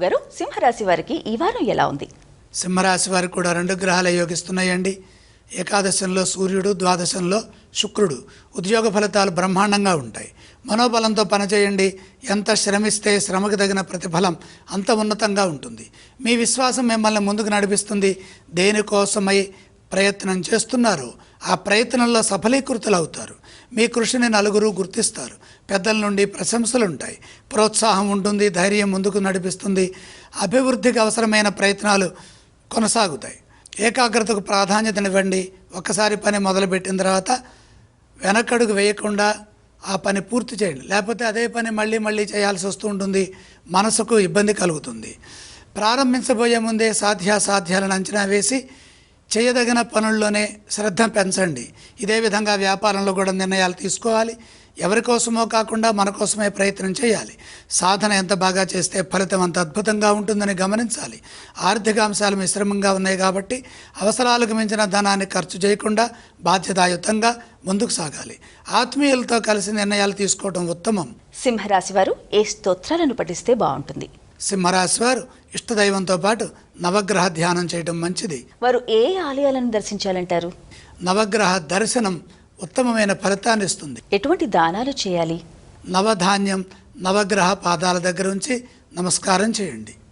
గురుగారు, సింహరాశి వారికి ఈ వారం ఎలా ఉంది? సింహరాశి వారికి కూడా 2 గ్రహాలు యోగిస్తున్నాయండి. ఏకాదశంలో సూర్యుడు, ద్వాదశంలో శుక్రుడు. ఉద్యోగ ఫలితాలు బ్రహ్మాండంగా ఉంటాయి. మనోబలంతో పనిచేయండి. ఎంత శ్రమిస్తే శ్రమకు తగిన ప్రతిఫలం అంత ఉన్నతంగా ఉంటుంది. మీ విశ్వాసం మిమ్మల్ని ముందుకు నడిపిస్తుంది. దేనికోసమై ప్రయత్నం చేస్తున్నారు ఆ ప్రయత్నంలో సఫలీకృతులు అవుతారు. మీ కృషిని నలుగురు గుర్తిస్తారు. పెద్దల నుండి ప్రశంసలు ఉంటాయి. ప్రోత్సాహం ఉంటుంది. ధైర్యం ముందుకు నడిపిస్తుంది. అభివృద్ధికి అవసరమైన ప్రయత్నాలు కొనసాగుతాయి. ఏకాగ్రతకు ప్రాధాన్యతనివ్వండి. ఒక్కసారి పని మొదలుపెట్టిన తర్వాత వెనకడుగు వేయకుండా ఆ పని పూర్తి చేయండి. లేకపోతే అదే పని మళ్ళీ చేయాల్సి వస్తూ ఉంటుంది. మనసుకు ఇబ్బంది కలుగుతుంది. ప్రారంభించబోయే ముందే సాధ్యాసాధ్యాలను అంచనా వేసి చేయదగిన పనుల్లోనే శ్రద్ధ పెంచండి. ఇదే విధంగా వ్యాపారంలో కూడా నిర్ణయాలు తీసుకోవాలి. ఎవరి కోసమో కాకుండా మన కోసమే ప్రయత్నం చేయాలి. సాధన ఎంత బాగా చేస్తే ఫలితం అంత అద్భుతంగా ఉంటుందని గమనించాలి. ఆర్థిక అంశాలు మిశ్రమంగా ఉన్నాయి కాబట్టి అవసరాలకు మించిన ధనాన్ని ఖర్చు చేయకుండా బాధ్యతాయుతంగా ముందుకు సాగాలి. ఆత్మీయులతో కలిసి నిర్ణయాలు తీసుకోవడం ఉత్తమం. సింహరాశి వారు ఏ స్తోత్రాలను పఠిస్తే బాగుంటుంది? సింహరాశి వారు ఇష్టదైవంతో పాటు నవగ్రహ ధ్యానం చేయడం మంచిది. వారు ఏ ఆలయాలను దర్శించాలంటారు? నవగ్రహ దర్శనం ఉత్తమమైన ఫలితాన్ని ఇస్తుంది. ఎటువంటి దానాలు చేయాలి? నవధాన్యం నవగ్రహ పాదాల దగ్గర ఉంచి నమస్కారం చేయండి.